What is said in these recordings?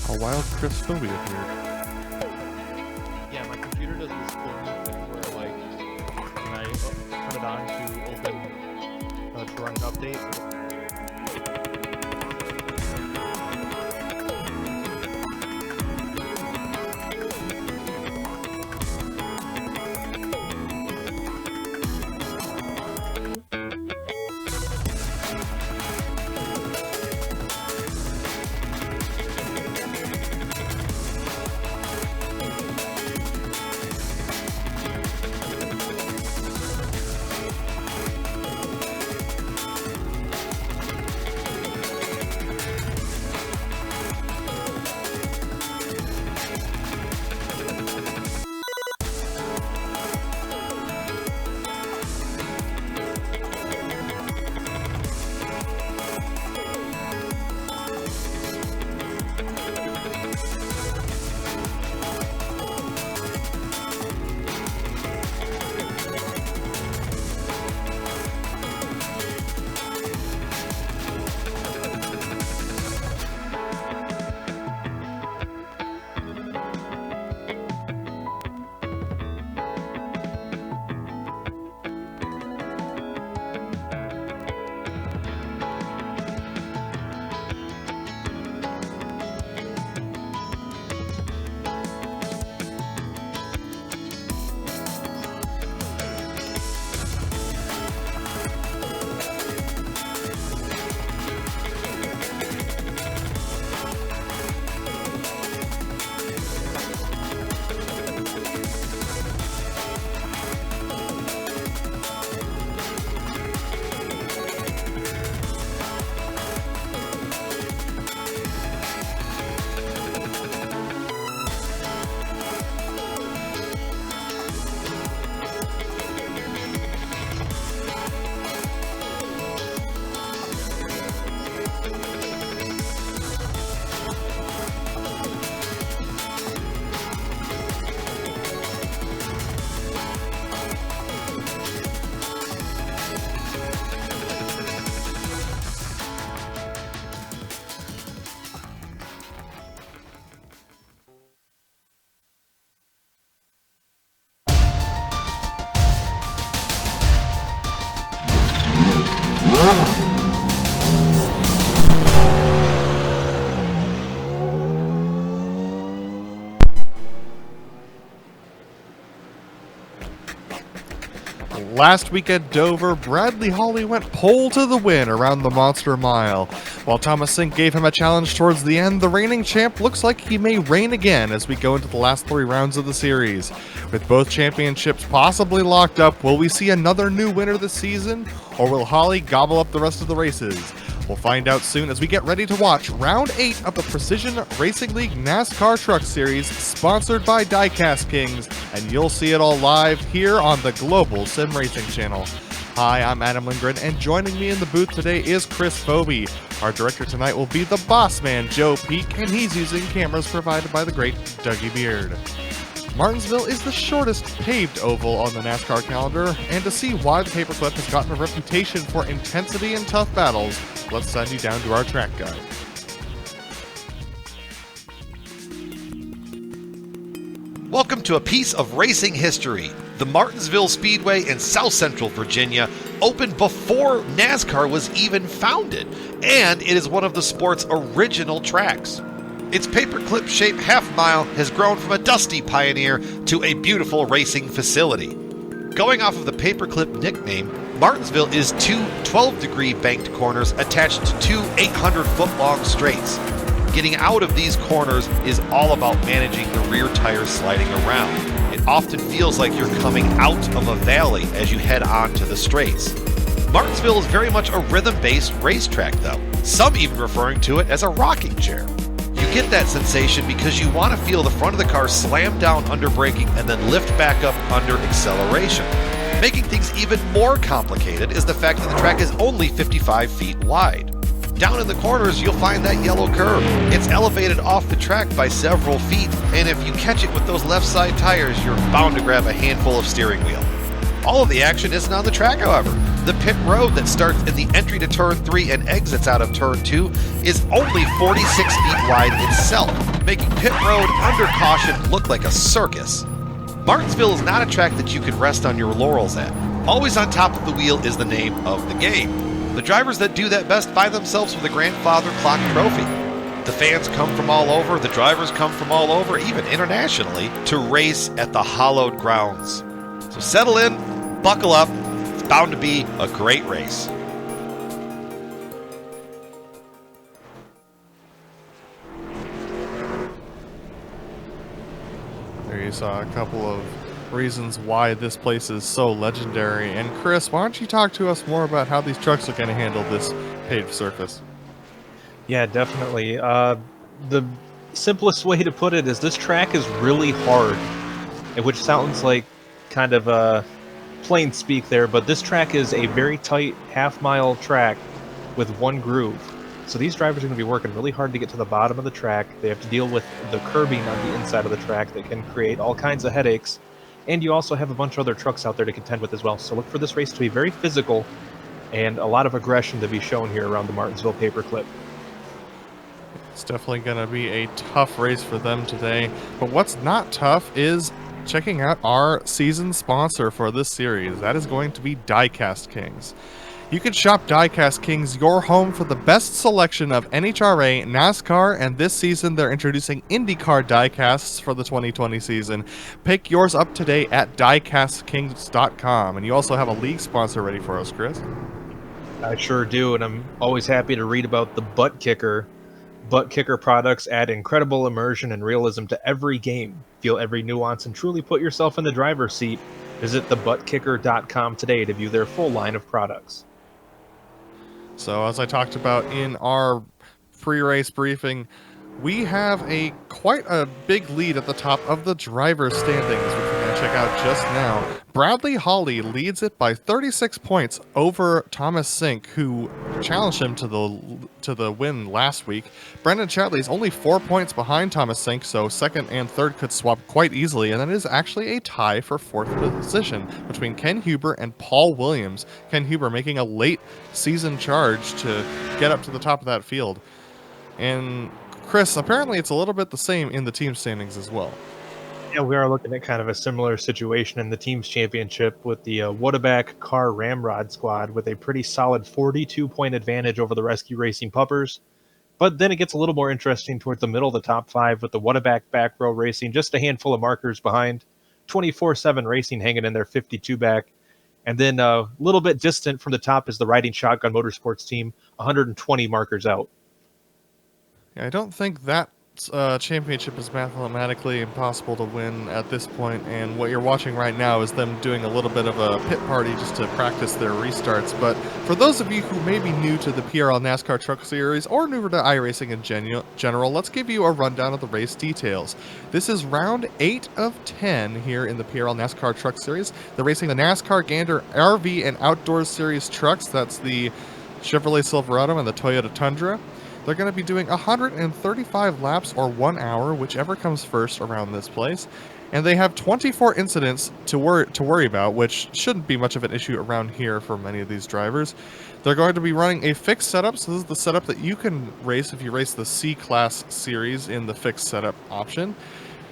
A wild Chris Phobia appeared. Yeah, my computer does this cool new thing where, like, when I turn it on to open, to run an update, Last week at Dover, Bradley Hawley went pole to the win around the Monster Mile. While Thomas Sink gave him a challenge towards the end, the reigning champ looks like he may reign again as we go into the last 3 rounds of the series. With both championships possibly locked up, will we see another new winner this season, or will Hawley gobble up the rest of the races? We'll find out soon as we get ready to watch Round 8 of the Precision Racing League NASCAR Truck Series, sponsored by Diecast Kings, and you'll see it all live here on the Global Sim Racing Channel. Hi, I'm Adam Lindgren, and joining me in the booth today is Chris Phobie. Our director tonight will be the boss man, Joe Peak, and he's using cameras provided by the great Dougie Beard. Martinsville is the shortest paved oval on the NASCAR calendar, and to see why the paperclip has gotten a reputation for intensity and tough battles, let's send you down to our track guide. Welcome to a piece of racing history. The Martinsville Speedway in South Central Virginia opened before NASCAR was even founded, and it is one of the sport's original tracks. Its paperclip-shaped half-mile has grown from a dusty pioneer to a beautiful racing facility. Going off of the paperclip nickname, Martinsville is 2 12-degree banked corners attached to 2 800-foot-long straights. Getting out of these corners is all about managing the rear tires sliding around. It often feels like you're coming out of a valley as you head on to the straights. Martinsville is very much a rhythm-based racetrack though, some even referring to it as a rocking chair. You get that sensation because you want to feel the front of the car slam down under braking and then lift back up under acceleration. Making things even more complicated is the fact that the track is only 55 feet wide. Down in the corners, you'll find that yellow curve. It's elevated off the track by several feet, and if you catch it with those left side tires, you're bound to grab a handful of steering wheel. All of the action isn't on the track, however. The pit road that starts in the entry to Turn 3 and exits out of Turn 2 is only 46 feet wide itself. making pit road under caution look like a circus. Martinsville is not a track that you can rest on your laurels at. Always on top of the wheel is the name of the game. The drivers that do that best find themselves with a grandfather clock trophy. The fans come from all over, the drivers come from all over, even internationally, to race at the hallowed grounds. So settle in, buckle up, it's bound to be a great race. There you saw a couple of reasons why this place is so legendary. And Chris, why don't you talk to us more about how these trucks are going to handle this paved surface? Yeah, definitely. The simplest way to put it is this track is really hard, which sounds like kind of plain speak there, but this track is a very tight half-mile track with one groove. So these drivers are going to be working really hard to get to the bottom of the track. They have to deal with the curbing on the inside of the track that can create all kinds of headaches. And you also have a bunch of other trucks out there to contend with as well. So look for this race to be very physical and a lot of aggression to be shown here around the Martinsville paperclip. It's definitely going to be a tough race for them today. But what's not tough is checking out our season sponsor for this series. That is going to be Diecast Kings. You can shop Diecast Kings, your home for the best selection of NHRA, NASCAR, and this season they're introducing IndyCar diecasts for the 2020 season. Pick yours up today at diecastkings.com. And you also have a league sponsor ready for us, Chris. I sure do, and I'm always happy to read about the Butt Kicker. Butt Kicker products add incredible immersion and realism to every game. Feel every nuance and truly put yourself in the driver's seat. Visit thebuttkicker.com today to view their full line of products. So as I talked about in our pre-race briefing, we have quite a big lead at the top of the driver's standings, which we're going to check out just now. Bradley Hawley leads it by 36 points over Thomas Sink, who challenged him to the win last week. Brendan Chatley is only 4 points behind Thomas Sink, so second and third could swap quite easily, and that is actually a tie for fourth position between Ken Huber and Paul Williams. Ken Huber making a late season charge to get up to the top of that field. And Chris, apparently it's a little bit the same in the team standings as well. Yeah, we are looking at kind of a similar situation in the team's championship with the Woodaback Car Ramrod squad with a pretty solid 42-point advantage over the Rescue Racing Puppers. But then it gets a little more interesting towards the middle of the top five with the Woodaback Back Row Racing, just a handful of markers behind. 24/7 Racing hanging in their 52 back. And then a little bit distant from the top is the Riding Shotgun Motorsports team, 120 markers out. I don't think that championship is mathematically impossible to win at this point, and what you're watching right now is them doing a little bit of a pit party just to practice their restarts. But for those of you who may be new to the PRL NASCAR Truck Series or newer to iRacing in general, let's give you a rundown of the race details. This is round 8 of 10 here in the PRL NASCAR Truck Series. They're racing the NASCAR Gander RV and Outdoors Series trucks. That's the Chevrolet Silverado and the Toyota Tundra. They're going to be doing 135 laps or 1 hour, whichever comes first around this place. And they have 24 incidents to worry about, which shouldn't be much of an issue around here for many of these drivers. They're going to be running a fixed setup, so this is the setup that you can race if you race the C-Class series in the fixed setup option.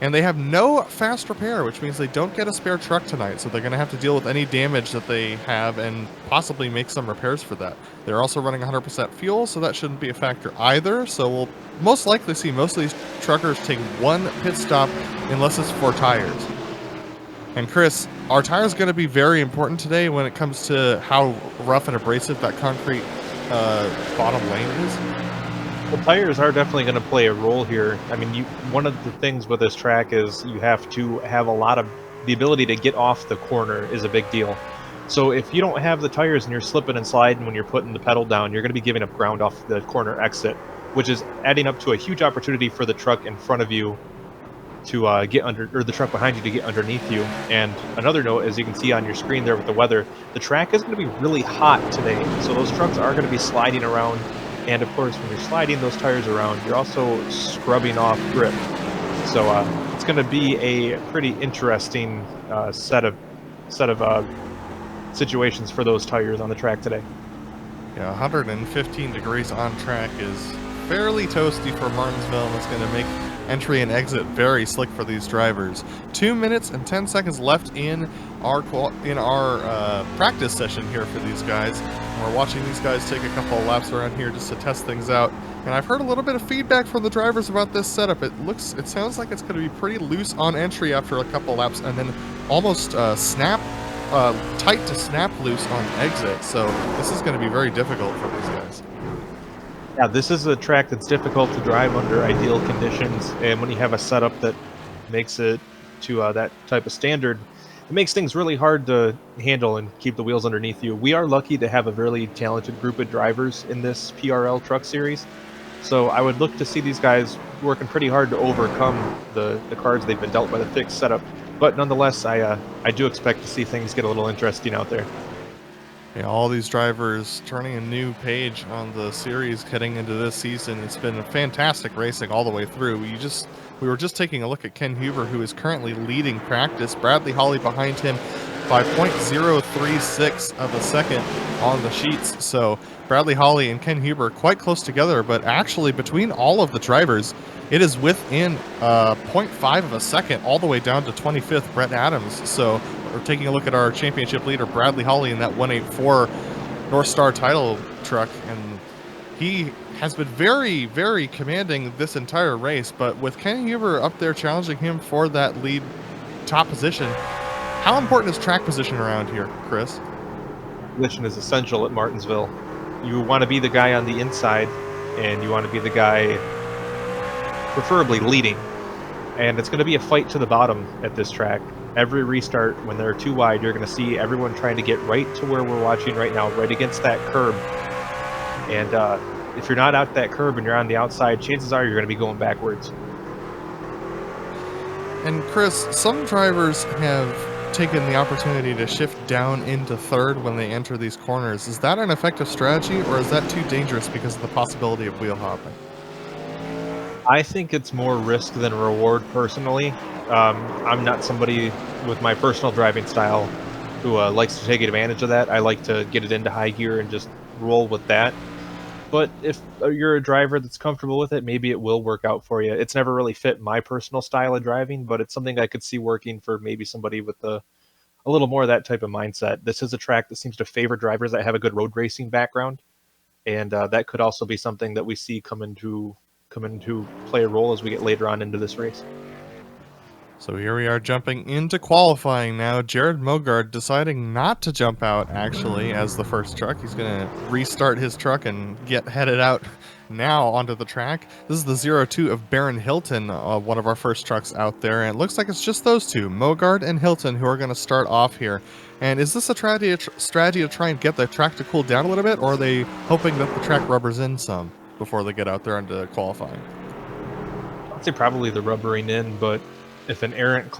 And they have no fast repair, which means they don't get a spare truck tonight, so they're going to have to deal with any damage that they have and possibly make some repairs for that. They're also running 100% fuel, so that shouldn't be a factor either, so we'll most likely see most of these truckers take one pit stop unless it's for tires. And Chris, our tires going to be very important today when it comes to how rough and abrasive that concrete bottom lane is. The tires are definitely going to play a role here. I mean, one of the things with this track is you have to have the ability to get off the corner is a big deal. So if you don't have the tires and you're slipping and sliding when you're putting the pedal down, you're going to be giving up ground off the corner exit, which is adding up to a huge opportunity for the truck in front of you to get under, or the truck behind you to get underneath you. And another note, as you can see on your screen there with the weather, the track is going to be really hot today. So those trucks are going to be sliding around. And of course, when you're sliding those tires around, you're also scrubbing off grip. So it's going to be a pretty interesting set of situations for those tires on the track today. Yeah, 115 degrees on track is fairly toasty for Martinsville, and it's going to make entry and exit very slick for these drivers. 2 minutes and 10 seconds left in our practice session here for these guys. We're watching these guys take a couple of laps around here just to test things out. And I've heard a little bit of feedback from the drivers about this setup. It sounds like it's going to be pretty loose on entry after a couple laps, and then almost tight to snap loose on exit. So this is going to be very difficult for these guys. Yeah, this is a track that's difficult to drive under ideal conditions, and when you have a setup that makes it to that type of standard, it makes things really hard to handle and keep the wheels underneath you. We are lucky to have a really talented group of drivers in this PRL truck series, so I would look to see these guys working pretty hard to overcome the cards they've been dealt by the fixed setup. But nonetheless, I do expect to see things get a little interesting out there. Yeah, all these drivers turning a new page on the series heading into this season. It's been a fantastic racing all the way through. We were just taking a look at Ken Huber, who is currently leading practice. Bradley Holly behind him by 0.036 of a second on the sheets. So Bradley Holly and Ken Huber quite close together, but actually between all of the drivers, it is within 0.5 of a second all the way down to 25th Brett Adams. So we're taking a look at our championship leader, Bradley Holly, in that 184 North Star title truck, and he has been very, very commanding this entire race. But with Ken Huber up there challenging him for that lead top position, how important is track position around here, Chris? Position is essential at Martinsville. You want to be the guy on the inside, and you want to be the guy preferably leading. And it's going to be a fight to the bottom at this track. Every restart, when they're too wide, you're going to see everyone trying to get right to where we're watching right now, right against that curb. And if you're not out that curb and you're on the outside, chances are you're going to be going backwards. And Chris, some drivers have taken the opportunity to shift down into third when they enter these corners. Is that an effective strategy, or is that too dangerous because of the possibility of wheel hopping? I think it's more risk than reward, personally. I'm not somebody with my personal driving style who likes to take advantage of that. I like to get it into high gear and just roll with that. But if you're a driver that's comfortable with it, maybe it will work out for you. It's never really fit my personal style of driving, but it's something I could see working for maybe somebody with a little more of that type of mindset. This is a track that seems to favor drivers that have a good road racing background, and that could also be something that we see come into play a role as we get later on into this race. So here we are jumping into qualifying now. Jared Mogard deciding not to jump out, actually, as the first truck. He's going to restart his truck and get headed out now onto the track. This is the 02 of Baron Hilton, one of our first trucks out there. And it looks like it's just those two, Mogard and Hilton, who are going to start off here. And is this a strategy to try and get the track to cool down a little bit, or are they hoping that the track rubbers in some before they get out there into qualifying? I'd say probably the rubbering in, but if an errant cloud